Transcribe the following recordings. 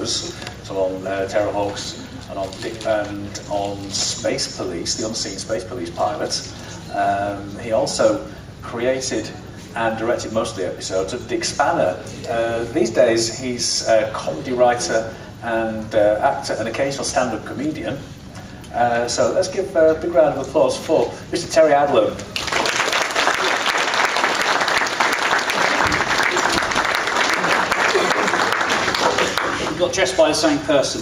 shows, so on Terrorhawks and on Space Police, the Unseen Space Police pilot. He also created and directed most of the episodes of Dick Spanner. These days he's a comedy writer and actor, an occasional stand-up comedian. So let's give a big round of applause for Mr. Terry Adlam. You got dressed by the same person.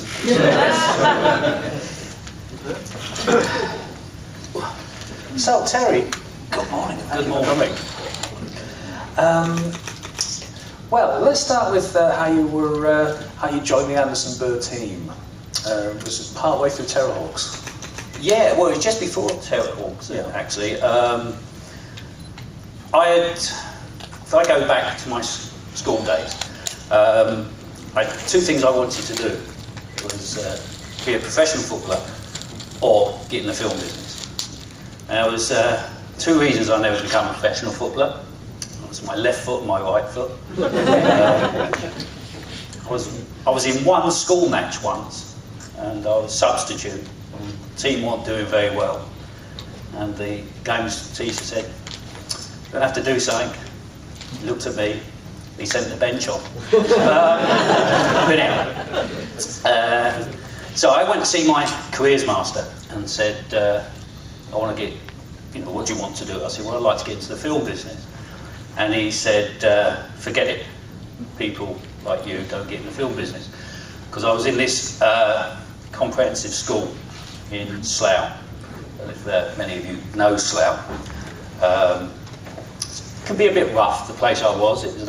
So Terry, good morning. Good morning. Well, let's start with how you joined the Anderson Bird team. Was it part way through Terrorhawks? Yeah, well, it was just before Terrorhawks, actually. If I go back to my school days, two things I wanted to do was be a professional footballer or get in the film business. And there was two reasons I never became a professional footballer. It was my left foot and my right foot. I was in one school match once, and I was substitute. And the team weren't doing very well, and the games teacher said, "You're going to have to do something." He looked at me. He sent the bench on. But anyway, so I went to see my careers master and said, "I want to get, what do you want to do?" I said, "Well, I'd like to get into the film business." And he said, "Forget it. People like you don't get in the film business." Because I was in this comprehensive school in Slough. And if many of you know Slough, it can be a bit rough, the place I was. It was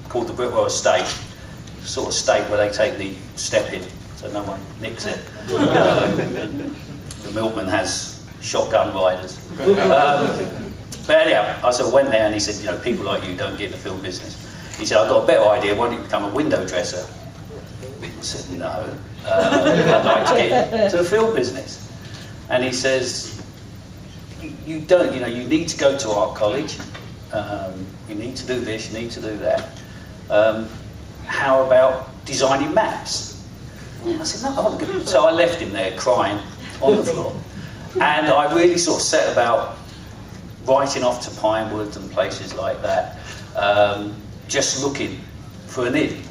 called the Brickwell Estate, sort of state where they take the step in so no one nicks it. The milkman has shotgun riders. But anyhow, I sort of went there and he said, "People like you don't get in the film business." He said, "I've got a better idea, why don't you become a window dresser?" I said, "No, I'd like to get to the film business." And he says, you don't, you need to go to art college, you need to do this, you need to do that. How about designing maps? I said, "No, I'm good." So I left him there crying on the floor. And I really sort of set about writing off to Pinewood and places like that, just looking for an in.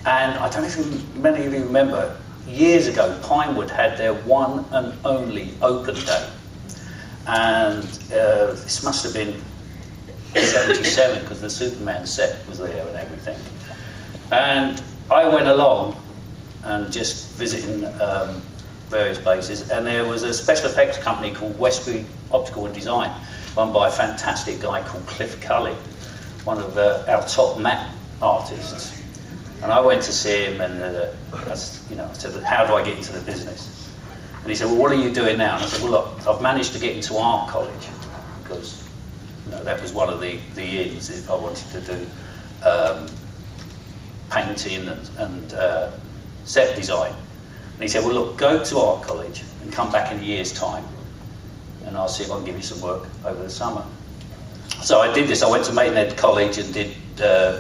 And I don't know if many of you remember, years ago, Pinewood had their one and only open day. And this must have been 77, because the Superman set was there and everything. And I went along and just visiting various places, and there was a special effects company called Westbury Optical and Design, run by a fantastic guy called Cliff Cully, one of our top map artists. And I went to see him, and I said, "How do I get into the business?" And he said, "Well, what are you doing now?" And I said, "Well, look, I've managed to get into art college, because that was one of the ins if I wanted to do painting and set design." And he said, "Well, look, go to art college and come back in a year's time, and I'll see if I can give you some work over the summer." So I did this. I went to Maidenhead College and did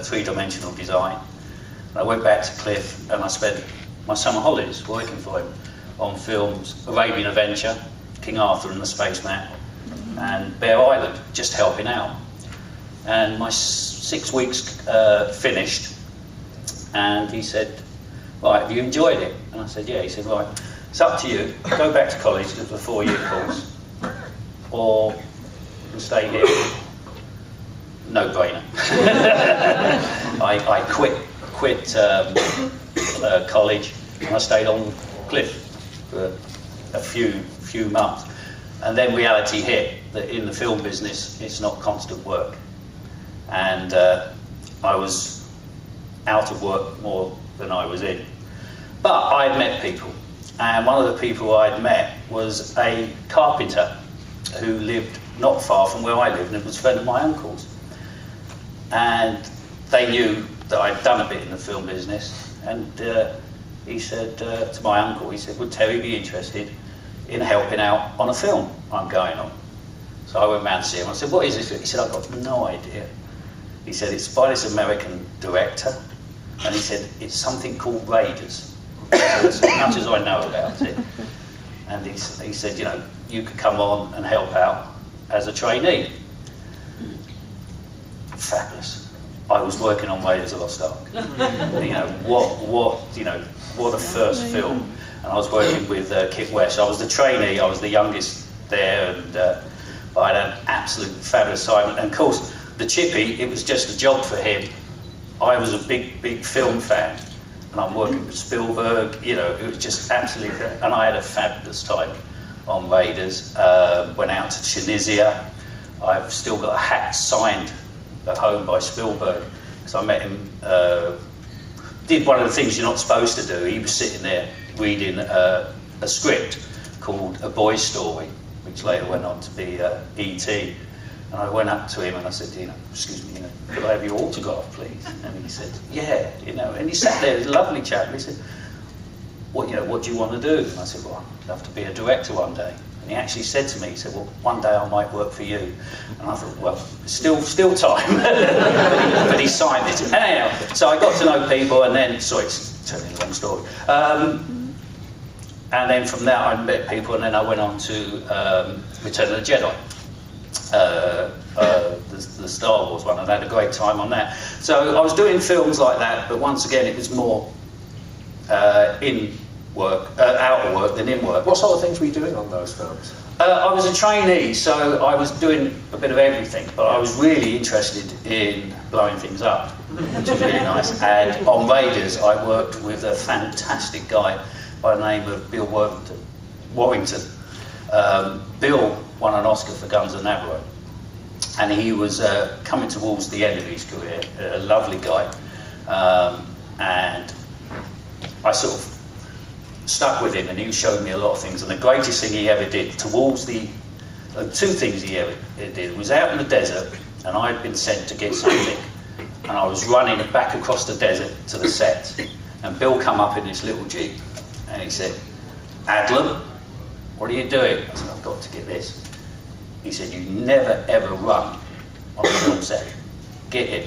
three-dimensional design. And I went back to Cliff and I spent my summer holidays working for him on films, Arabian Adventure, King Arthur and the Spaceman, and Bear Island, just helping out. And my 6 weeks finished, and he said, "Right, have you enjoyed it?" And I said, "Yeah." He said, "Right, it's up to you. Go back to college, do the 4-year course, or you can stay here." No brainer. I quit college, and I stayed on Cliff for a few months. And then reality hit that in the film business, it's not constant work. And I was out of work more than I was in. But I'd met people, and one of the people I'd met was a carpenter who lived not far from where I lived, and it was a friend of my uncle's. And they knew that I'd done a bit in the film business, and he said to my uncle, he said, "Would Terry be interested in helping out on a film I'm going on?" So I went round to see him. I said, "What is this?" He said, "I've got no idea." He said, "It's by this American director," and he said, "It's something called Raiders." as much as I know about it. And he said, you know, you could come on and help out as a trainee. Fabulous. I was working on Raiders of the Lost Ark. You know, what a first film. And I was working with Kit West. I was the trainee, I was the youngest there, and I had an absolute fabulous time. And of course, the Chippy, it was just a job for him. I was a big film fan, and I'm working with Spielberg, you know, it was just absolutely, and I had a fabulous time on Raiders. Went out to Tunisia. I've still got a hat signed at home by Spielberg, because I met him, did one of the things you're not supposed to do. He was sitting there reading a script called A Boy's Story, which later went on to be E.T. And I went up to him and I said, you know, excuse me, you know, could I have your autograph, please? And he said, yeah, you know. And he sat there, a lovely chap. And he said, what do you want to do? And I said, well, I'd love to be a director one day. And he actually said to me, he said, well, one day I might work for you. And I thought, well, still time. But he signed it. And anyhow, so I got to know people, and then, sorry, it's turning a long story. And then from there I met people, and then I went on to Return of the Jedi. The Star Wars one, and I had a great time on that. So I was doing films like that, but once again it was more in work, out of work than in work. What sort of things were you doing on those films? I was a trainee, so I was doing a bit of everything, but I was really interested in blowing things up, which was really nice. And on Raiders I worked with a fantastic guy by the name of Bill Warrington. Bill won an Oscar for Guns and Navarone, and he was coming towards the end of his career, a lovely guy, and I sort of stuck with him, and he showed me a lot of things. And the greatest thing he ever did towards the two things he ever did was out in the desert, and I'd been sent to get something, and I was running back across the desert to the set, and Bill come up in this little Jeep, and he said, Adlam, what are you doing? I said, I've got to get this. He said, you never ever run on a film set. Get in.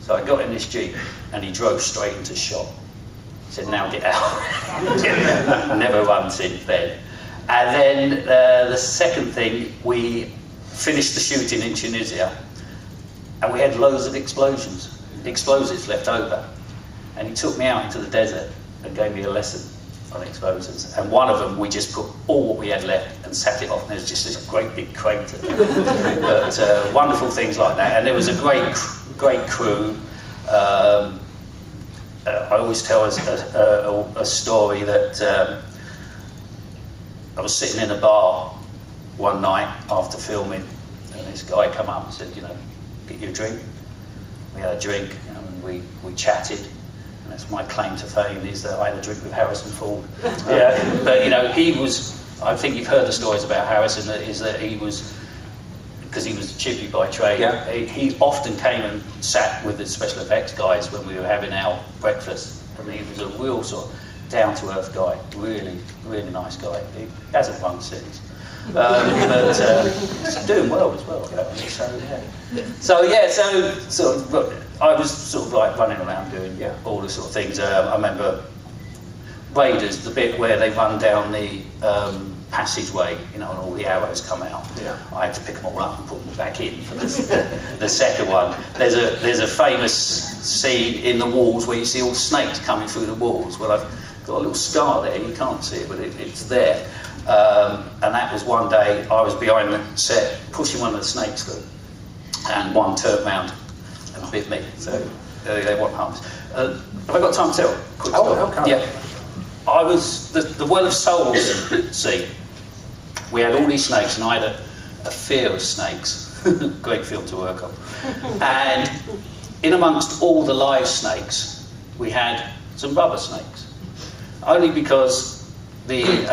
So I got in this Jeep, and he drove straight into shot. He said, now get out. Never run since then. And then the second thing, we finished the shooting in Tunisia, and we had loads of explosives left over. And he took me out into the desert and gave me a lesson on explosives. And one of them, we just put all what we had left and sat it off, and there was just this great big crater. But wonderful things like that. And there was a great crew. I always tell a story that I was sitting in a bar one night after filming, and this guy come up and said, you know, get you a drink. We had a drink, and we chatted. And that's my claim to fame, is that I had a drink with Harrison Ford. Yeah, but you know, he was, I think you've heard the stories about Harrison, that he was, because he was Chippy by trade, yeah. He often came and sat with the special effects guys when we were having our breakfast, and he was a real sort of down-to-earth guy, really nice guy. He hasn't won since. But he's doing well as well. So I was sort of like running around doing all the sort of things. I remember Raiders, the bit where they run down the passageway, you know, and all the arrows come out. Yeah. I had to pick them all up and put them back in for the second one. There's a famous scene in the walls where you see all snakes coming through the walls. Well, I've got a little scar there. You can't see it, but it's there. And that was one day I was behind the set pushing one of the snakes through, and one turned round and bit me. So they weren't harmed. Have I got time to tell? Quick story. Okay. Yeah. I was the Well of Souls scene. We had all these snakes, and I had a fear of snakes. Great film to work on. And in amongst all the live snakes, we had some rubber snakes. Only because the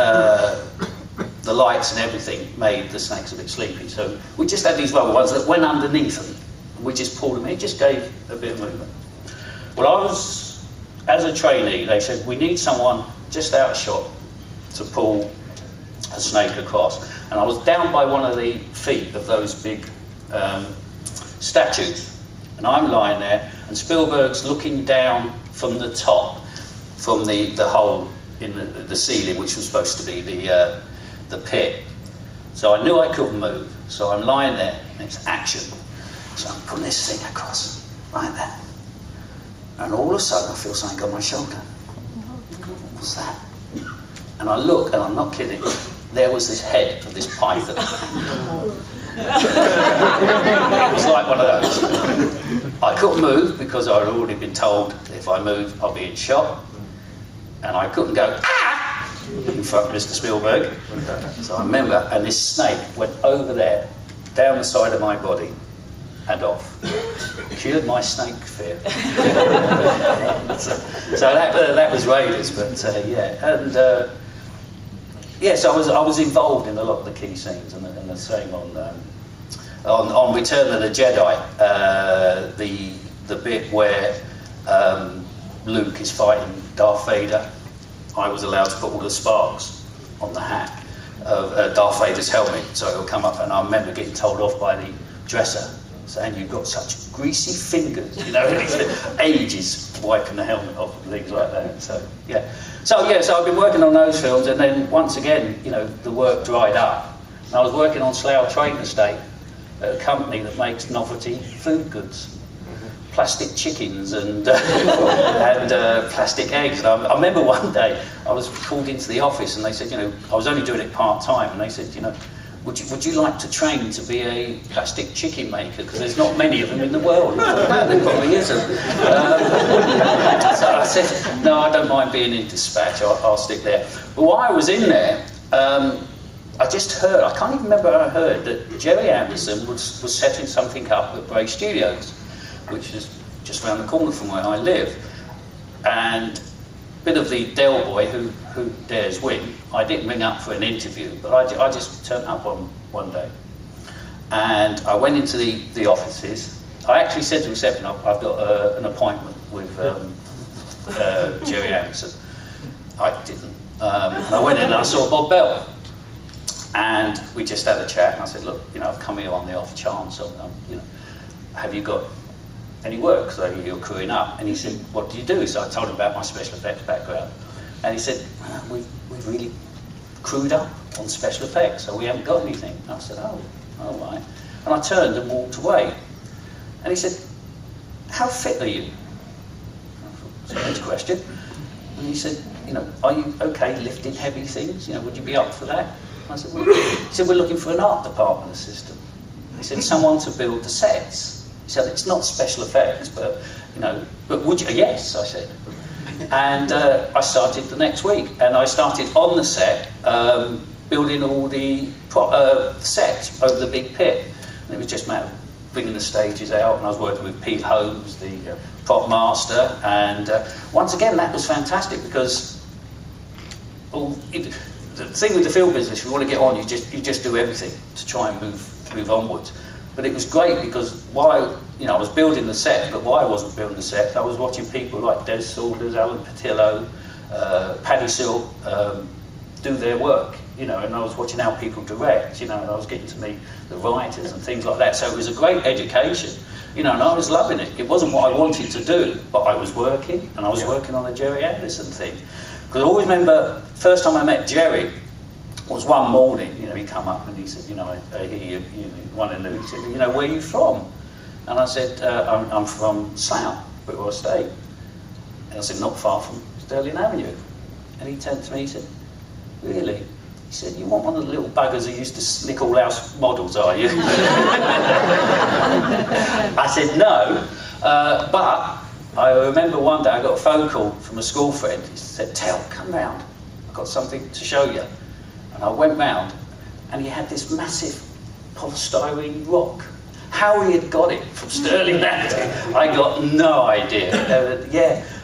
lights and everything made the snakes a bit sleepy. So we just had these rubber ones that went underneath them, and we just pulled them in. It just gave a bit of movement. Well, as a trainee, they said, we need someone just out of shot to pull a snake across. And I was down by one of the feet of those big statues, and I'm lying there, and Spielberg's looking down from the top, from the hole in the ceiling, which was supposed to be the pit. So I knew I couldn't move. So I'm lying there, and it's action. So I'm putting this thing across, like that. And all of a sudden I feel something on my shoulder. What's that? And I look, and I'm not kidding, there was this head of this python. It was like one of those. I couldn't move because I had already been told if I moved I'll be in shock. And I couldn't go, ah! in front of Mr. Spielberg. So I remember, and this snake went over there, down the side of my body, and off. Cured my snake fear. so that was Raiders, but yeah. And so I was involved in a lot of the key scenes, and the same on Return of the Jedi, the bit where Luke is fighting Darth Vader. I was allowed to put all the sparks on the hat of Darth Vader's helmet, so it'll come up. And I remember getting told off by the dresser, saying you've got such greasy fingers, you know, ages wiping the helmet off and things like that. So so I've been working on those films, and then once again, you know, the work dried up. And I was working on Slough Train Estate, at a company that makes novelty food goods, plastic chickens and plastic eggs. And I remember one day I was called into the office, and they said, you know, I was only doing it part-time, and they said, you know, would you like to train to be a plastic chicken maker? Because there's not many of them in the world. There probably isn't. So I said, no, I don't mind being in dispatch, I'll stick there. But while I was in there, I just heard, I can't even remember how I heard, that Jerry Anderson was setting something up at Bray Studios, which is just around the corner from where I live. And a bit of the Del boy who dares win, I didn't ring up for an interview, but I just turned up one day. And I went into the offices. I actually said to reception, I've got an appointment with Jerry Anderson. I didn't. I went in and I saw Bob Bell. And we just had a chat, and I said, look, you know, I've come here on the off chance of, you know, have you got any work? So you're crewing up. And he said, what do you do? So I told him about my special effects background. And he said, well, we've really crewed up on special effects, so we haven't got anything. And I said, oh, all right. And I turned and walked away. And he said, how fit are you? Strange question. And he said, you know, are you okay lifting heavy things? You know, would you be up for that? I said, well, he said, we're looking for an art department assistant. He said, someone to build the sets. He said, it's not special effects, but, you know, but would you? Yes, I said. And I started the next week, and I started on the set, building all the sets over the big pit. And it was just a matter of bringing the stages out, and I was working with Pete Holmes, the prop master, and once again, that was fantastic, because the thing with the film business, if you want to get on, you just do everything to try and move onwards. But it was great because while I was building the set, but while I wasn't building the set, I was watching people like Des Saunders, Alan Patillo, Paddy Sill do their work, you know, and I was watching how people direct, you know, and I was getting to meet the writers and things like that. So it was a great education, you know, and I was loving it. It wasn't what I wanted to do, but I was working, and I was working on a Jerry Anderson thing. Because I always remember, first time I met Jerry was one morning, you know, he come up and he said, you know, I hear you want to know, he said, you know, where are you from? And I said, I'm from Slough, Bristol Estate. And I said, not far from Sterling Avenue. And he turned to me, he said, really? He said, you want one of the little buggers who used to snick all our models, are you? I said, no, but I remember one day I got a phone call from a school friend. He said, Tel, come round. I've got something to show you. And I went round, and he had this massive polystyrene rock. How he had got it from Sterling Avenue, I got no idea.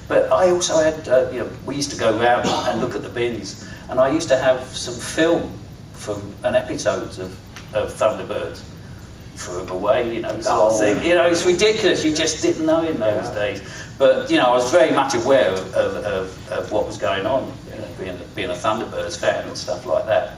But I also had, you know, we used to go round and look at the bins, and I used to have some film from an episode of Thunderbirds. Threw them away, you know, sort of thing. You know, it's ridiculous. You just didn't know in those days. But you know, I was very much aware of what was going on, you know, being a Thunderbirds fan and stuff like that.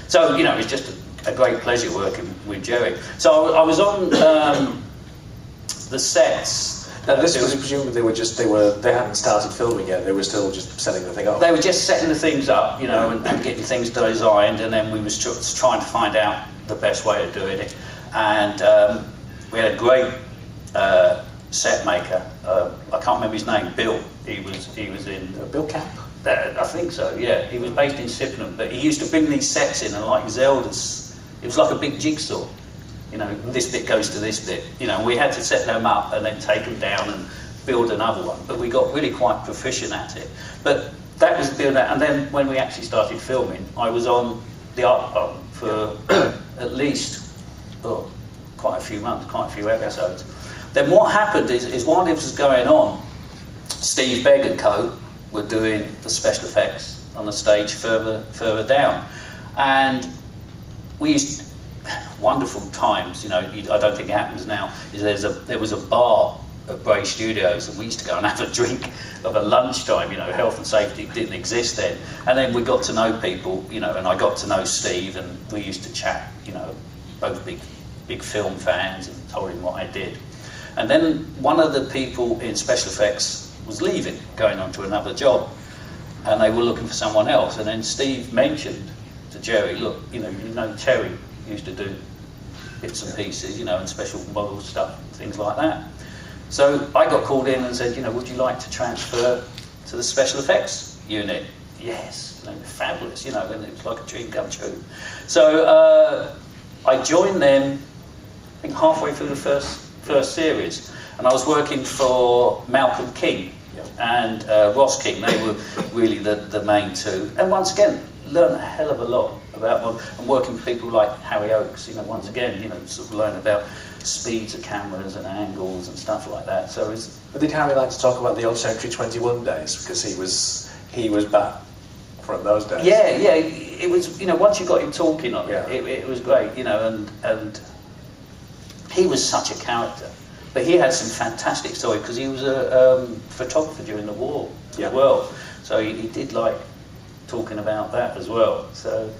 So you know, it's just a great pleasure working with Jerry. So I was on the sets. And this was presumably they hadn't started filming yet. They were still just setting the thing up. They were just setting the things up, you know, and getting things designed, and then we was trying to find out the best way of doing it. And we had a great set maker. I can't remember his name. Bill. He was in Bill Camp. I think so. Yeah, he was based in Sydenham, but he used to bring these sets in, and like Zelda's, it was like a big jigsaw. You know, this bit goes to this bit. You know, we had to set them up and then take them down and build another one. But we got really quite proficient at it. But that was build out. And then when we actually started filming, I was on the art department for at least quite a few months, quite a few episodes. Then what happened is while this was going on, Steve Begg and co were doing the special effects on the stage further down, and we used wonderful times. You know, I don't think it happens now. There was a bar at Bray Studios, and we used to go and have a drink of a lunchtime. You know, health and safety didn't exist then, and then we got to know people. You know, and I got to know Steve, and we used to chat. You know, both big film fans, and told him what I did. And then one of the people in special effects was leaving, going on to another job, and they were looking for someone else. And then Steve mentioned to Jerry, look, you know Terry used to do bits and pieces, you know, and special model stuff, things like that. So I got called in and said, you know, would you like to transfer to the special effects unit? Yes, you know, fabulous, you know, and it was like a dream come true. So I joined them, I think halfway through the first series, and I was working for Malcolm King and Ross King. They were really the main two. And once again, learned a hell of a lot about and working with people like Harry Oakes. You know, once again, you know, sort of learn about speeds of cameras and angles and stuff like that. So but did Harry like to talk about the old Century 21 days, because he was back from those days? Yeah, it was. You know, once you got him talking on it was great. You know, and he was such a character. But he had some fantastic story, because he was a photographer during the war as well. So he did like talking about that as well. So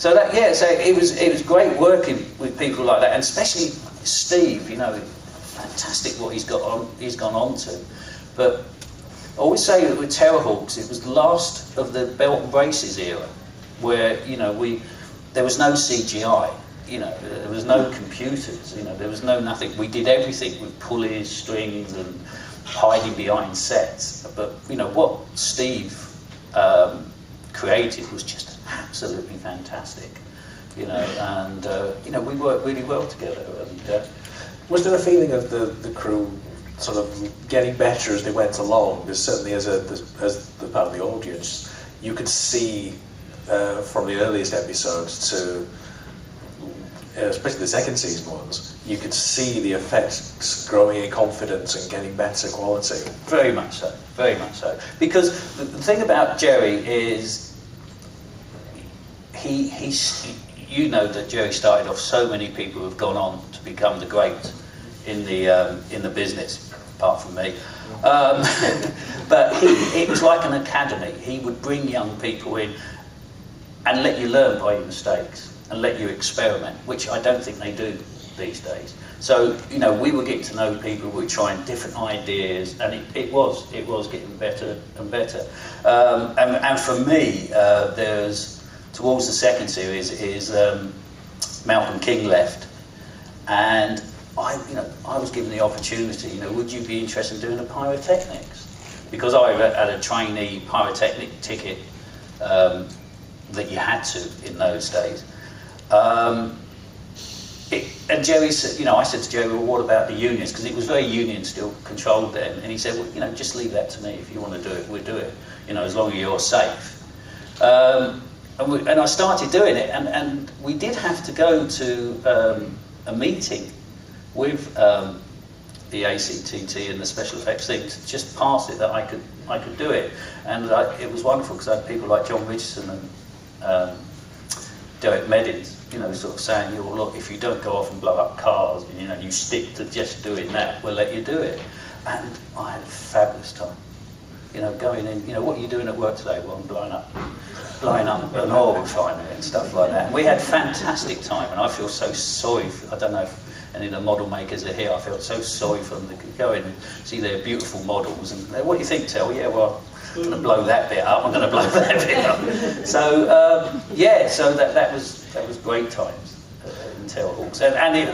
it was great working with people like that, and especially Steve. You know, fantastic what he's gone on to. But I always say that with Terrorhawks, it was the last of the belt and braces era, where, you know, there was no CGI. You know, there was no computers, you know, there was no nothing. We did everything with pulleys, strings, and hiding behind sets. But, you know, what Steve created was just absolutely fantastic, you know, and, you know, we worked really well together. And, was there a feeling of the crew sort of getting better as they went along? Because certainly as the part of the audience, you could see from the earliest episodes to especially the second season ones, you could see the effects growing in confidence and getting better quality. Very much so, very much so. Because the thing about Jerry is, you know that Jerry started off, so many people have gone on to become the great in the business, apart from me. But it was like an academy. He would bring young people in and let you learn by your mistakes, and let you experiment, which I don't think they do these days. So, you know, we were getting to know people, we were trying different ideas, and it was getting better and better. And for me, there's, towards the second series, is Malcolm King left, and I was given the opportunity, you know, would you be interested in doing the pyrotechnics? Because I had a trainee pyrotechnic ticket that you had to in those days. And Jerry said, you know, I said to Jerry, well, what about the unions? Because it was very union still controlled then. And he said, well, you know, just leave that to me. If you want to do it, we'll do it. You know, as long as you're safe. And I started doing it. And we did have to go to a meeting with the ACTT and the special effects thing to just pass it that I could do it. And it was wonderful, because I had people like John Richardson and Derek Meddins, you know, sort of saying, "You look, if you don't go off and blow up cars, you know, you stick to just doing that, we'll let you do it." And I had a fabulous time, you know, going in. You know, what are you doing at work today? Well, I'm blowing up an oil refinery and stuff like that. And we had fantastic time, and I feel so sorry. I don't know if and the model makers are here. I felt so sorry for them. They could go in and see their beautiful models, and what do you think, Tel? Yeah, well, I'm going to blow that bit up. I'm going to blow that bit up. So yeah, so that was great times in Terrahawks, and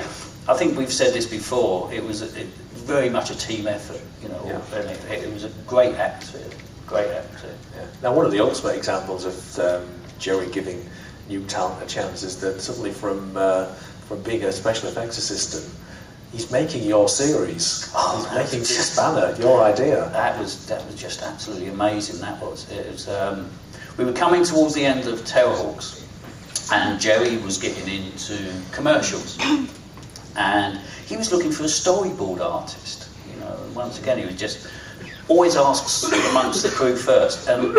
I think we've said this before. It was very much a team effort, you know, and it was a great atmosphere. Great atmosphere. Yeah. Now, one of the ultimate examples of Jerry giving new talent a chance is that suddenly from being a special effects assistant, he's making your series. He's making Dick Spanner, your idea. That was just absolutely amazing. It was. We were coming towards the end of Terrahawks, and Jerry was getting into commercials, and he was looking for a storyboard artist. You know, and once again, he was just always asks amongst the crew first. And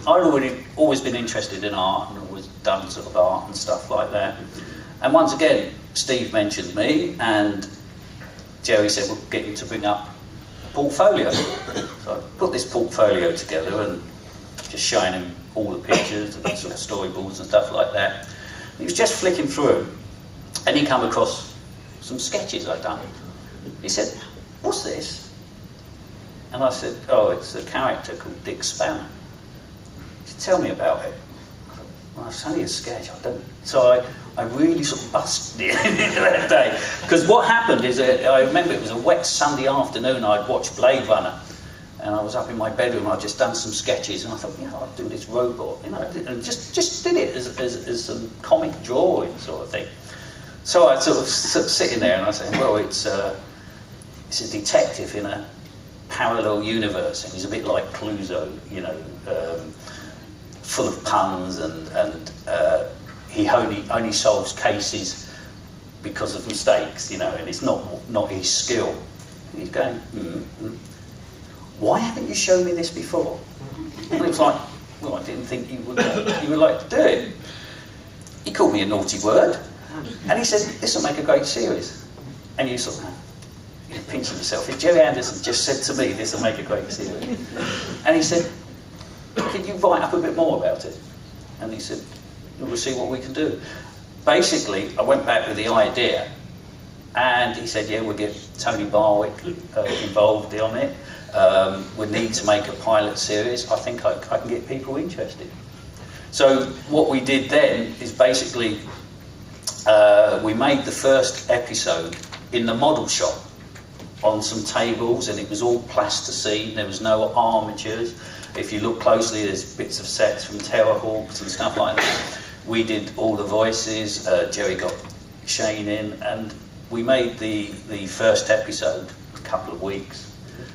I'd always been interested in art and always done sort of art and stuff like that. And once again, Steve mentioned me, and Jerry said, we'll get you to bring up a portfolio. So I put this portfolio together and just showing him all the pictures and sort of storyboards and stuff like that. And he was just flicking through, and he came across some sketches I'd done. He said, what's this? And I said, oh, it's a character called Dick Spanner. He said, tell me about it. Well, it's only a sketch, I don't... So I really sort of busted it that day. Because what happened is, I remember it was a wet Sunday afternoon, I'd watched Blade Runner, and I was up in my bedroom, I'd just done some sketches, and I thought, I'll do this robot, and just did it as some comic drawing sort of thing. So I sort of sitting there, and I said, well, it's a detective in a parallel universe, and he's a bit like Clouseau, full of puns, and he only solves cases because of mistakes, and it's not his skill. And he's going, why haven't you shown me this before? And it was like, well, I didn't think you would like to do it. He called me a naughty word, and he said, this will make a great series. And you sort of, pinching yourself. If Jerry Anderson just said to me, this will make a great series. And he said, could you write up a bit more about it? And he said, we'll see what we can do. Basically, I went back with the idea, and he said, yeah, we'll get Tony Barwick involved on it. We need to make a pilot series. I think I can get people interested. So what we did then is basically, we made the first episode in the model shop on some tables, and it was all plasticine. There was no armatures. If you look closely, there's bits of sets from Terrahawks and stuff like that. We did all the voices. Jerry got Shane in, and we made the first episode a couple of weeks.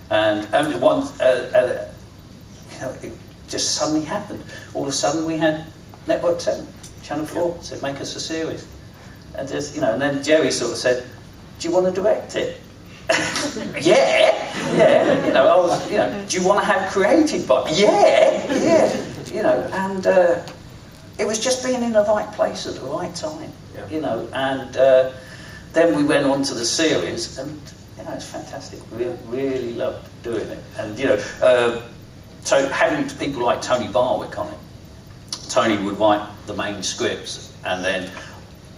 And only once, it just suddenly happened. All of a sudden, we had Network 7, Channel 4 said, make us a series. And just, and then Jerry sort of said, do you want to direct it? yeah, do you want to have creative by? Yeah, and it was just being in the right place at the right time, and then we went on to the series, and it's fantastic. We really loved doing it, and so having people like Tony Barwick on it. Tony would write the main scripts, and then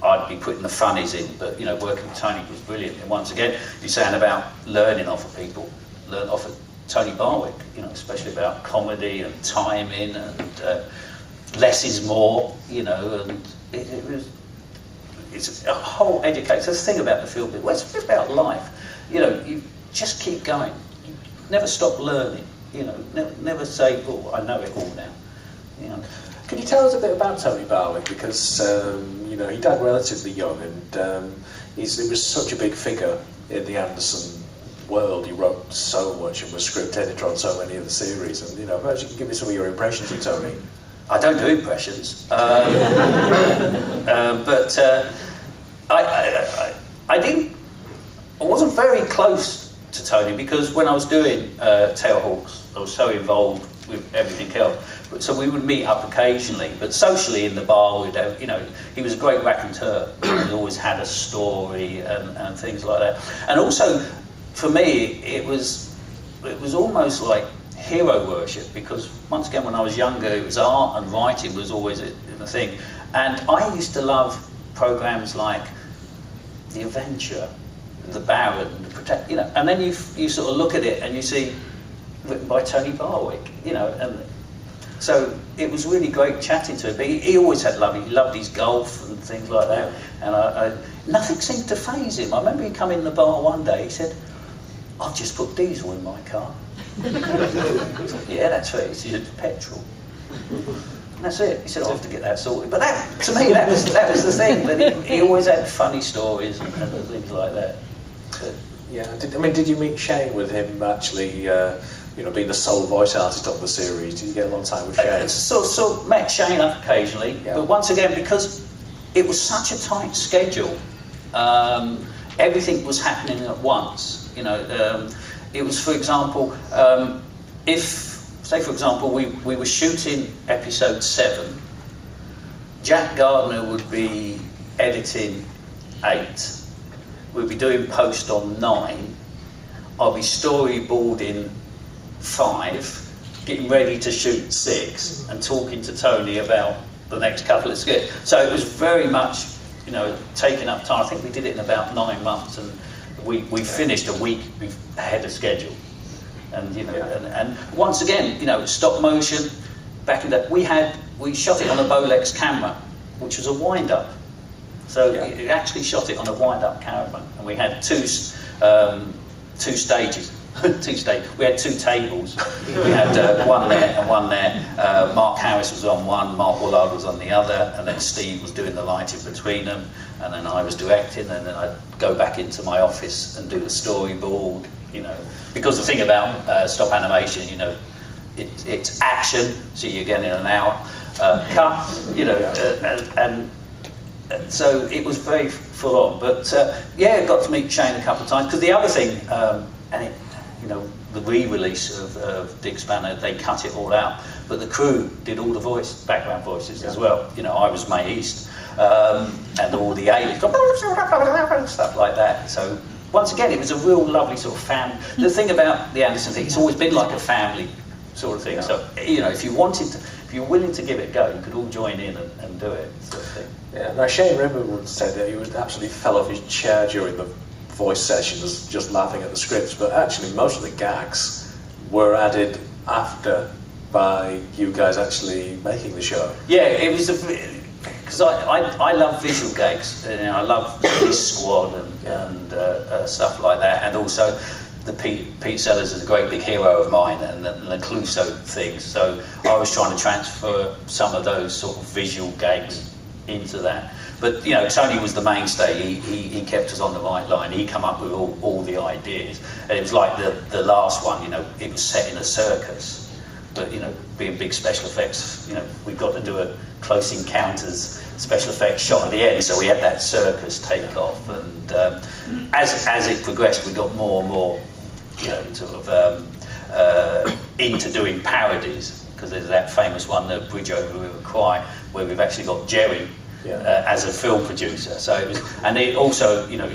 I'd be putting the funnies in, but working with Tony was brilliant. And once again, you're saying about learning off of people, learn off of Tony Barwick, especially about comedy and timing and less is more, and it's a whole education. It's the thing about the film, well, it's about life. You just keep going. You never stop learning. Never say, oh, I know it all now. Can you tell us a bit about Tony Barwick? Because he died relatively young, and he was such a big figure in the Anderson world. He wrote so much and was script editor on so many of the series. And perhaps you can give me some of your impressions of Tony. I don't do impressions, but I wasn't very close to Tony, because when I was doing Terrahawks, I was so involved with everything else. So we would meet up occasionally, but socially in the bar, we'd have, he was a great raconteur. He always had a story and things like that. And also, for me, it was almost like hero worship, because once again, when I was younger, it was art and writing was always a thing. And I used to love programs like The Adventure, the Baron, the Protect, you know, and then you sort of look at it and you see written by Tony Barwick, you know, and so it was really great chatting to him. But he always had love. He loved his golf and things like that, and nothing seemed to faze him. I remember he come in the bar one day. He said, "I've just put diesel in my car." I thought, yeah, that's right. He said, "Petrol." And that's it. He said, "I'll have to get that sorted." But that, to me, that was the thing. That he always had funny stories and things like that. But, yeah. Did you meet Shane with him actually? You know, being the sole voice artist of the series, did you get a long time with Shane? So met Shane up occasionally, but once again, because it was such a tight schedule, everything was happening at once. You know, it was, for example, say for example, we were shooting episode 7, Jack Gardner would be editing 8, we'd be doing post on 9, I'll be storyboarding 5, getting ready to shoot 6, and talking to Tony about the next couple of skits. So it was very much, you know, taking up time. I think we did it in about 9 months, and we finished a week ahead of schedule. And you know, and once again, you know, stop motion. Back in that, we shot it on a Bolex camera, which was a wind-up. So it actually shot it on a wind-up camera, and we had two stages. We had 2 tables. We had one there and one there. Mark Harris was on one, Mark Woolard was on the other, and then Steve was doing the lighting between them, and then I was directing, and then I'd go back into my office and do the storyboard, you know. Because the thing about stop animation, you know, it's action, so you're getting in and out, cut, you know, and so it was very full on. But yeah, I got to meet Shane a couple of times, because the other thing, and it, you know, the re-release of Dick Spanner, they cut it all out, but the crew did all the background voices as well. You know, I was May East, and all the aliens, stuff like that. So once again, it was a real lovely sort of family. The thing about the Anderson thing, it's always been like a family sort of thing. Yeah. So, you know, if you you're willing to give it a go, you could all join in and do it, sort of thing. Yeah. Now Shane Rimmer once said that he would absolutely fell off his chair during the voice sessions, just laughing at the scripts, but actually most of the gags were added after by you guys actually making the show. Yeah, it was because I love visual gags. You know, I love this squad and stuff like that, and also the Pete Sellers is a great big hero of mine, and the Clouseau things. So I was trying to transfer some of those sort of visual gags into that. But you know, Tony was the mainstay. He kept us on the right line. He come up with all the ideas, and it was like the last one. You know, it was set in a circus, but you know, being big special effects, you know, we got to do a Close Encounters special effects shot at the end, so we had that circus take off. And as it progressed, we got more and more, you know, sort of into doing parodies, because there's that famous one, the Bridge over River Kwai, where we've actually got Jerry. As a film producer, so it was, and it also, you know,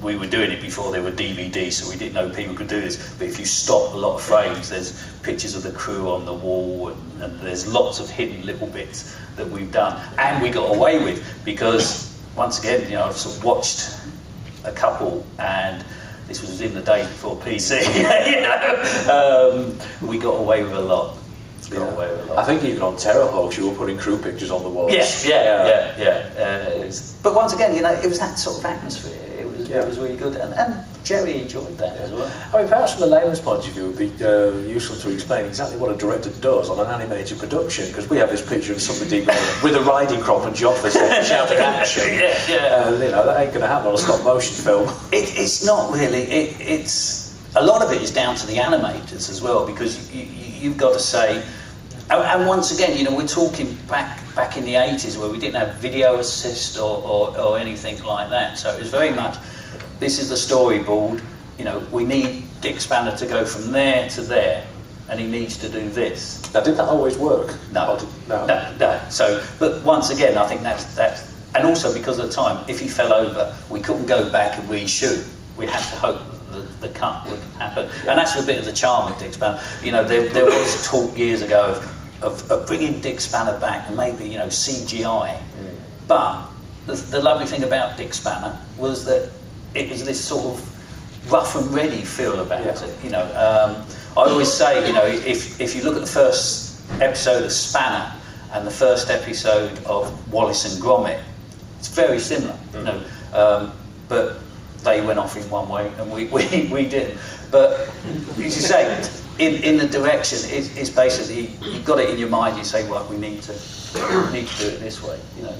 we were doing it before there were DVDs, so we didn't know people could do this. But if you stop a lot of frames, there's pictures of the crew on the wall, and there's lots of hidden little bits that we've done, and we got away with, because once again, you know, I've sort of watched a couple, and this was in the days before PC. You know, we got away with a lot. I think even on Terrorhawks you were putting crew pictures on the walls. Yeah. But once again, you know, it was that sort of atmosphere. It was really good, and Jerry enjoyed that as well. I mean, perhaps from the layman's point of view, it would be useful to explain exactly what a director does on an animated production, because we have this picture of somebody with a riding crop and joggers shouting action. You know, that ain't going to happen on a stop motion film. It's not really. It's a lot of it is down to the animators as well, because you've got to say. And once again, you know, we're talking back in the 80s, where we didn't have video assist or anything like that. So it was very much, this is the storyboard, you know, we need Dick Spanner to go from there to there, and he needs to do this. Now, did that always work? No. So, but once again, I think that's, and also because of the time, if he fell over, we couldn't go back and reshoot. We had to hope the cut would happen, and that's a bit of the charm of Dick Spanner. You know, there was talk years ago of bringing Dick Spanner back and maybe, you know, CGI, but the lovely thing about Dick Spanner was that it was this sort of rough and ready feel about it. You know, I always say, you know, if you look at the first episode of Spanner and the first episode of Wallace and Gromit, it's very similar. You know, but they went off in one way and we didn't. But as you say, in the direction, it's basically, you've got it in your mind. You say, well, we need to do it this way. You know,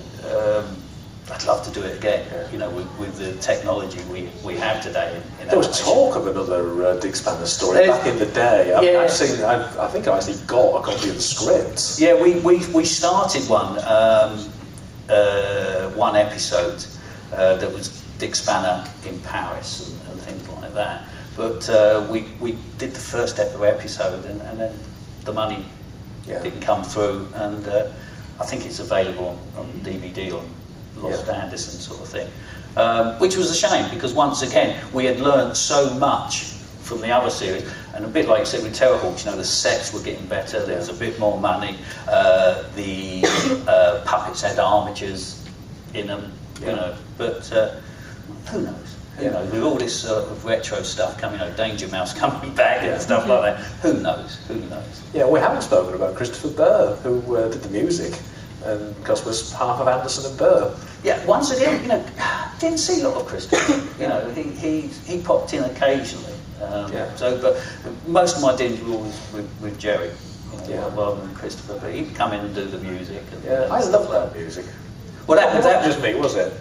I'd love to do it again. You know, with the technology we have today. There was talk of another Dick Spanner story back in the day. I've seen. I think I actually got a copy of the script. Yeah, we started one episode that was Dick Spanner in Paris and things like that. But we did the first episode, and then the money didn't come through, and I think it's available on DVD on Lost Anderson sort of thing, which was a shame, because once again we had learned so much from the other series, and a bit like you said with Terrorhawks, you know, the sets were getting better, there was a bit more money, the puppets had armatures in them, you know, but who knows? You know, with all this sort of retro stuff coming, you know, Danger Mouse coming back and stuff like that, who knows? Who knows? Yeah, we haven't spoken about Christopher Burr, who did the music, and because was half of Anderson and Burr. Yeah, once again, you know, didn't see a lot of Christopher. You know, he popped in occasionally. So, but most of my dealings were always with Jerry, you know, rather than Christopher. But he'd come in and do the music. And, I love that music. Well, that was just me, was it?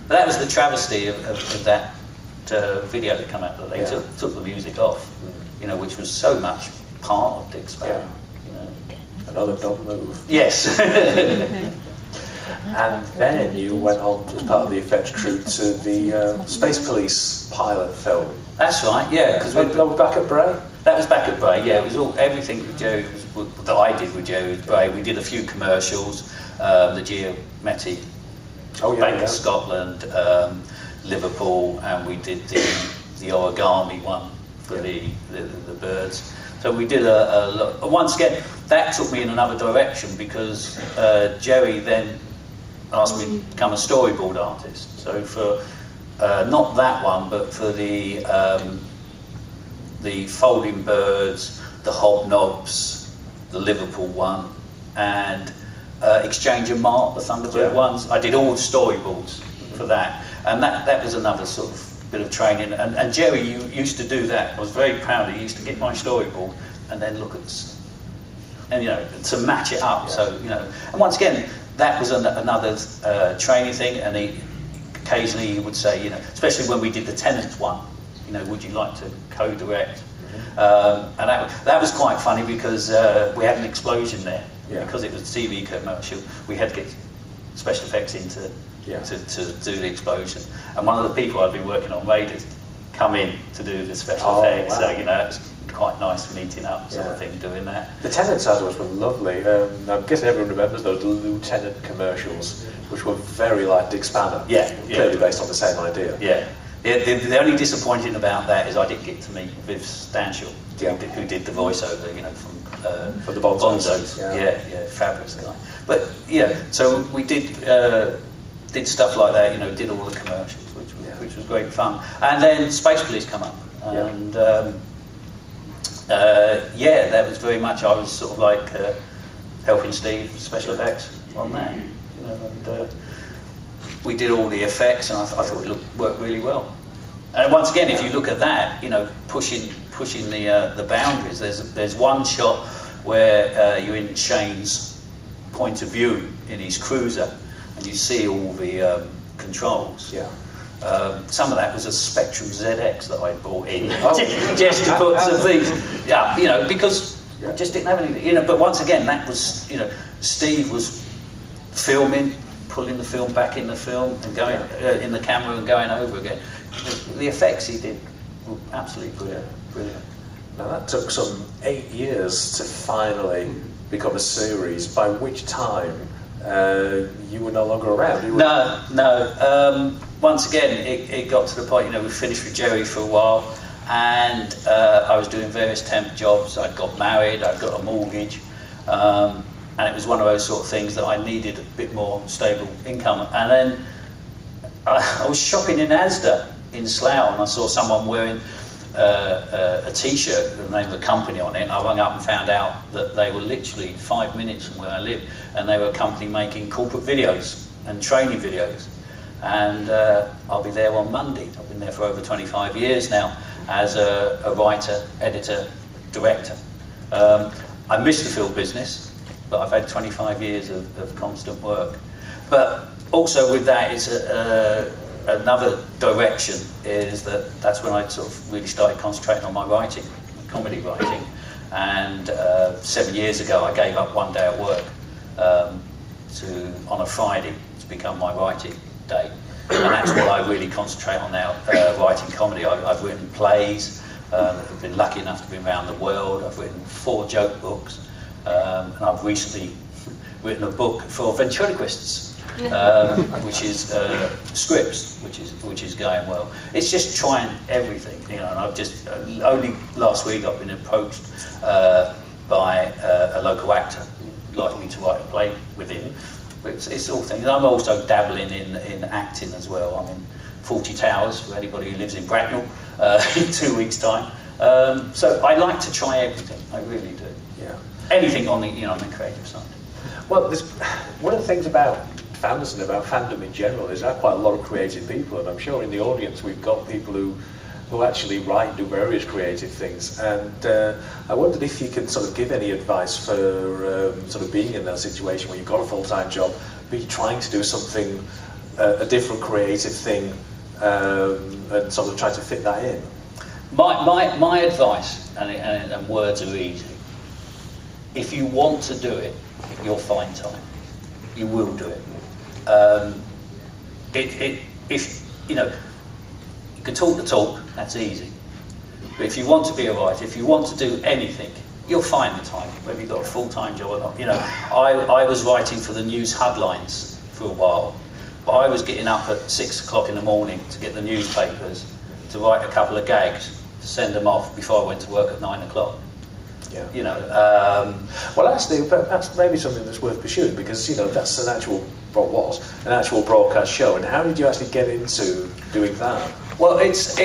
That was the travesty of that video that came out, that they took the music off, you know, which was so much part of Dick Spanner. You know. Another dumb move. Yes. And then you went on as part of the effects crew to the Space Police pilot film. That's right, yeah. Because that was back at Bray? That was back at Bray, yeah. It was all, everything with Jerry that I did with Jerry was Bray. We did a few commercials, the Geometric Bank of Scotland, Liverpool, and we did the origami one for the birds. So we did a lot. Once again, that took me in another direction, because Jerry then asked me to become a storyboard artist. So for not that one, but for the folding birds, the hobnobs, the Liverpool one, and Exchange and Mark, the Thunderbird ones. I did all the storyboards for that, and that was another sort of bit of training. And Jerry used to do that. I was very proud. He used to get my storyboard and then look at, and you know, to match it up. So you know, and once again, that was another training thing. And occasionally he would say, you know, especially when we did the Tenants one, you know, would you like to co-direct? And that was quite funny, because we had an explosion there. Because it was a TV commercial, we had to get special effects in to do the explosion. And one of the people I'd been working on Raiders come in to do the special effects. Wow. So, you know, it was quite nice meeting up sort of thing, doing that. The Tenants adverts were lovely. I'm guessing everyone remembers those Lieutenant commercials, which were very like Dick Spanner. Clearly based on the same idea. The only disappointing about that is I didn't get to meet Viv Stanshall, who did the voiceover, you know, from the Bonzos. Fabulous guy. But so we did stuff like that, you know, did all the commercials, which was great fun. And then Space Police come up, and that was very much, I was sort of like helping Steve special effects on that, you know, and we did all the effects, and I thought it worked really well. And once again, if you look at that, you know, pushing the boundaries. There's one shot where you're in Shane's point of view in his cruiser, and you see all the controls. Some of that was a Spectrum ZX that I bought in just to put some things. You know, because I just didn't have anything. You know, but once again, that was, you know, Steve was filming, pulling the film back in the film and going in the camera and going over again. The effects he did were absolutely brilliant. Now that took some 8 years to finally become a series, by which time you were no longer around. No. Once again, it got to the point, you know, we finished with Jerry for a while, and I was doing various temp jobs. I'd got married, I'd got a mortgage, and it was one of those sort of things that I needed a bit more stable income. And then I was shopping in Asda in Slough, and I saw someone wearing a T-shirt with the name of the company on it. I rang up and found out that they were literally 5 minutes from where I live, and they were a company making corporate videos and training videos. And I'll be there on Monday. I've been there for over 25 years now as a writer, editor, director. I miss the film business, but I've had 25 years of constant work. But also with that is another direction is that's when I sort of really started concentrating on my writing, comedy writing. And 7 years ago I gave up one day at work on a Friday to become my writing day. And that's what I really concentrate on now, writing comedy. I've written plays, I've been lucky enough to be around the world. I've written 4 joke books, and I've recently written a book for ventriloquists, which is scripts, which is going well. It's just trying everything, you know. And I've just only last week I've been approached by a local actor who'd like me to write a play with him. It's all things. I'm also dabbling in acting as well. I'm in 40 Towers for anybody who lives in Bracknell in 2 weeks' time. So I like to try everything. I really do. Yeah. Anything on the on the creative side. Well, one of the things about Fanderson, about fandom in general, is there are quite a lot of creative people, and I'm sure in the audience we've got people who actually write and do various creative things. And I wondered if you could sort of give any advice for sort of being in that situation where you've got a full-time job, but you're trying to do something, a different creative thing, and sort of try to fit that in. My advice, and words are easy. If you want to do it, you'll find time. You will do it. If you know. You can talk the talk, that's easy. But if you want to be a writer, if you want to do anything, you'll find the time, whether you've got a full-time job or not. You know, I was writing for the news headlines for a while, but I was getting up at 6 o'clock in the morning to get the newspapers, to write a couple of gags, to send them off before I went to work at 9 o'clock. Yeah. You know. Well, actually, that's maybe something that's worth pursuing, because you know that's an actual broadcast show. And how did you actually get into doing that? Well, it's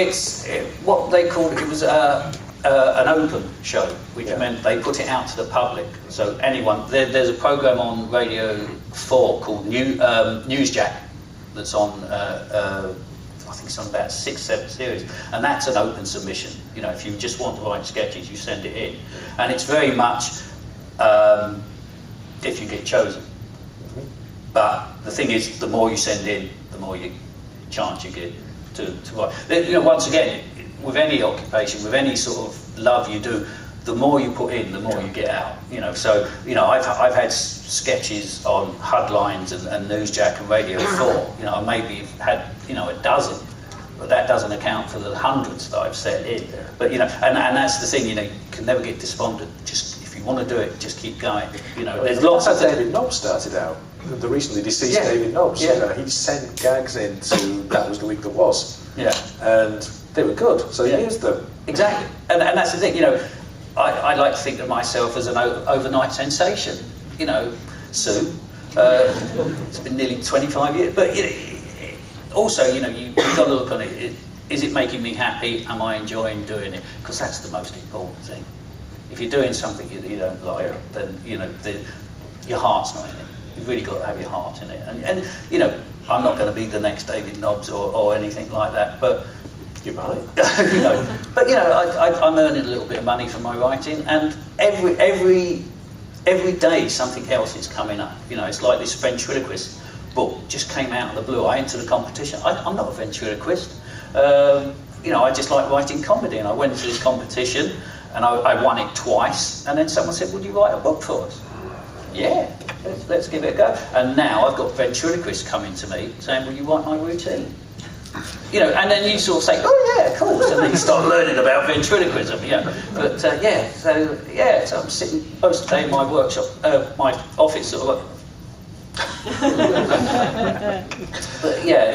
what they called it. It was an open show, which meant they put it out to the public. So anyone, there's a program on Radio 4 called Newsjack that's on. I think it's on about 6-7 series, and that's an open submission. You know, if you just want to write sketches, you send it in, and it's very much if you get chosen. But the thing is, the more you send in, the more chance you get to write. You know, once again, with any occupation, with any sort of love you do, the more you put in, the more you get out. You know, so you know, I've had sketches on Headlines and Newsjack and Radio 4. You know, I maybe had a dozen, but that doesn't account for the hundreds that I've sent in. But you know, and that's the thing. You know, you can never get despondent. Just if you want to do it, just keep going. You know, there's lots of David Nobbs started out. The recently deceased David Nobbs. Yeah. You know, he sent gags into That Was the Week That Was. Yeah. And they were good, so he used them. Exactly, and that's the thing. You know, I like to think of myself as an overnight sensation. You know, Sue. It's been nearly 25 years, but you know, also, you know, you've got to look on it. Is it making me happy? Am I enjoying doing it? Because that's the most important thing. If you're doing something you don't like, then you know your heart's not in it. You've really got to have your heart in it. And you know, I'm not going to be the next David Nobbs or anything like that, but you might. you know, but you know, I'm earning a little bit of money from my writing, and every day something else is coming up. You know, it's like this ventriloquist book just came out of the blue. I entered a competition. I'm not a ventriloquist. You know, I just like writing comedy, and I went into this competition, and I won it twice. And then someone said, "Would you write a book for us?" Yeah, let's give it a go. And now I've got ventriloquists coming to me saying, "Will you write my routine?" You know, and then you sort of say, "Oh yeah, of course," and then you start learning about ventriloquism. You know, but so I'm sitting most of the day in my workshop, my office, sort of.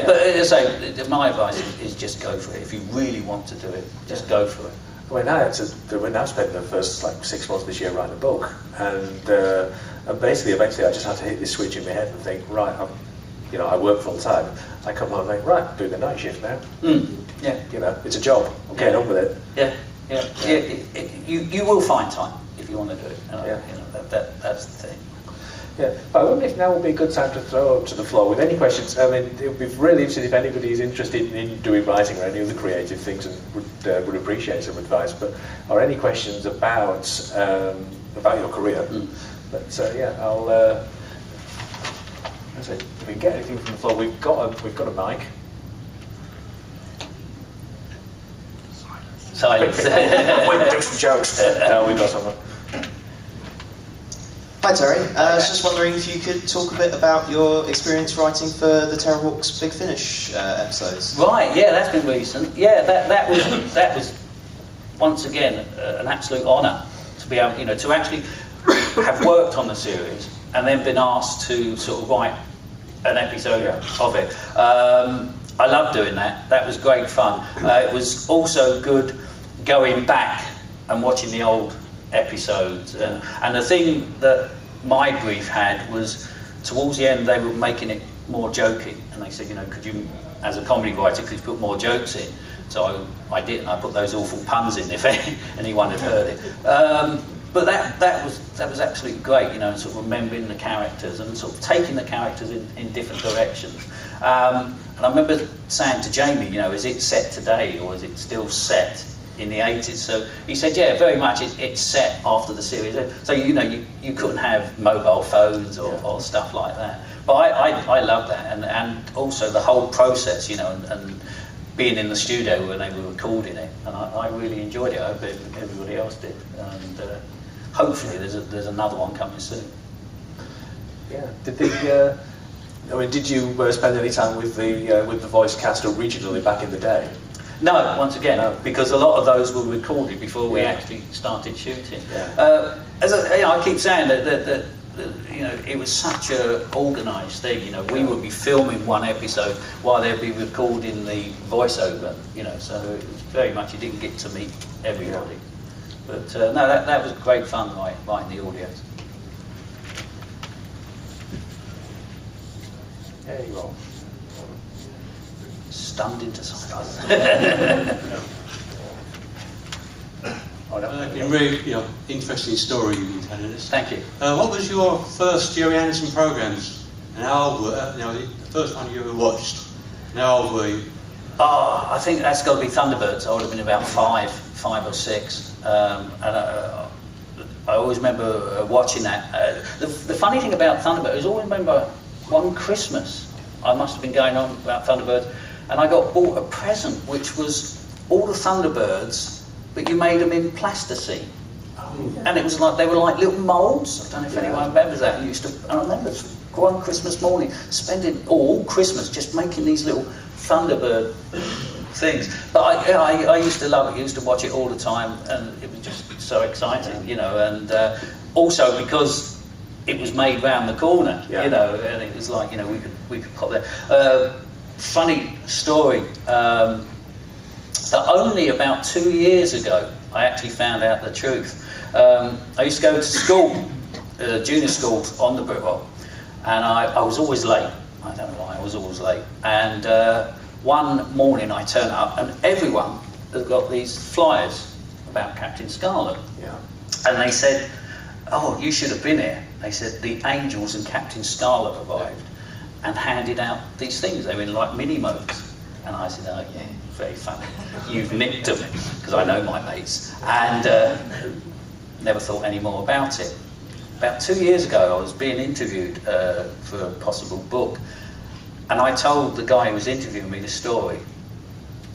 but as I say, my advice is just go for it. If you really want to do it, just go for it. When I spent the first 6 months this year writing a book, and And basically, eventually, I just had to hit this switch in my head and think, right, I work full time. I come home and think, right, do the night shift now. Yeah. It's a job. I'm getting on with it. You will find time if you want to do it. That's the thing. Yeah, but I wonder if now would be a good time to throw up to the floor with any questions. I mean, it would be really interesting if anybody is interested in doing writing or any other creative things and would appreciate some advice. But are any questions about your career? But I'll. If we can get anything from the floor, we've got a mic. Silence. We'll do some jokes. No, we've got someone. Hi Terry, I was just wondering if you could talk a bit about your experience writing for the Terrorhawks Big Finish episodes. Right, yeah, that's been recent. Yeah, that was once again an absolute honour to be able, to actually have worked on the series and then been asked to sort of write an episode of it. I love doing that. That was great fun. It was also good going back and watching the old episodes, and the thing that my brief had was towards the end they were making it more joking, and they said, could you, as a comedy writer, could you put more jokes in? So I did, and I put those awful puns in if anyone had heard it. But that was absolutely great, sort of remembering the characters and sort of taking the characters in different directions. And I remember saying to Jamie, is it set today or is it still set in the 80s? So he said, yeah, very much it's set after the series. So you couldn't have mobile phones or stuff like that. But I love that, and also the whole process, and being in the studio when they were recording it, and I really enjoyed it. I hope everybody else did, and hopefully there's another one coming soon. Yeah. Did you spend any time with the voice cast originally back in the day? No, once again, because a lot of those were recorded before we actually started shooting. Yeah. As I keep saying that it was such a organised thing. We would be filming one episode while they'd be recording the voiceover. So it was very much, you didn't get to meet everybody. But no, that was great fun writing the audios. There you are. Stunned into silence. Really, interesting story you've been telling us. Thank you. What was your first Jerry Anderson programs? And how old were the first one you ever watched? And how old were you? Oh, I think that's got to be Thunderbirds. I would have been about five or six, and I always remember watching that. The funny thing about Thunderbirds is, I always remember one Christmas I must have been going on about Thunderbirds, and I got bought a present which was all the Thunderbirds, but you made them in plasticine. And it was like, they were like little moulds. I don't know if anyone remembers that. I remember one Christmas morning spending all Christmas just making these little Thunderbird things. But I used to love it. I used to watch it all the time, and it was just so exciting, and also because it was made round the corner, and it was like, we could pop there. Funny story, that only about 2 years ago I actually found out the truth. I used to go to school, junior school on the Brickwell, and I was always late. I don't know why, I was always late. And one morning I turn up and everyone has got these flyers about Captain Scarlet. Yeah. And they said, oh, you should have been here. They said the Angels and Captain Scarlet arrived and handed out these things. They were in like mini modes. And I said, oh yeah, very funny. You've nicked them, because I know my mates. And never thought any more about it. About 2 years ago, I was being interviewed for a possible book. And I told the guy who was interviewing me the story.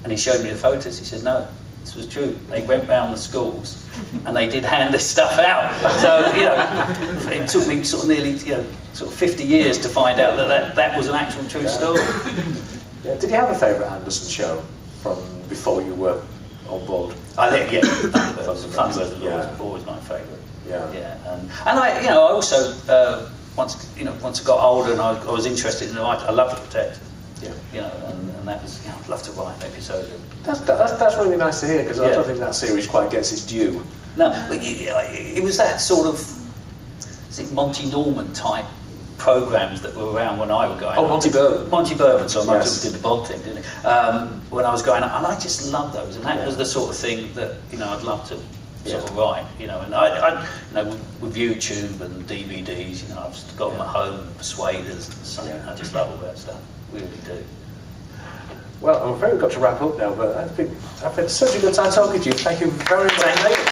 And he showed me the photos. He said, no, this was true. They went round the schools and they did hand this stuff out. So, it took me sort of nearly, sort of 50 years to find out that was an actual true story. Yeah. Did you have a favourite Anderson show from before you were on board? I think, yeah, Thunderbirds was always my favourite. Yeah. And I also, once I got older and I was interested in it, I loved to protect. Yeah. And that was, I'd love to write an episode. That's really nice to hear, because I don't think that series quite gets its due. No, but it was that sort of is it Monty Norman type programs that were around when I was going. Oh, Monty Burton. Monty Burton, so Monty Yes. did the Bod thing, didn't he? When I was growing up, and I just loved those, and that was the sort of thing that I'd love to sort of write, and I with YouTube and DVDs, I've got them at home, Persuaders, and so I just love all that stuff, really do. Well, I'm afraid we've got to wrap up now, but I've had such a good time talking to you. Thank you very much.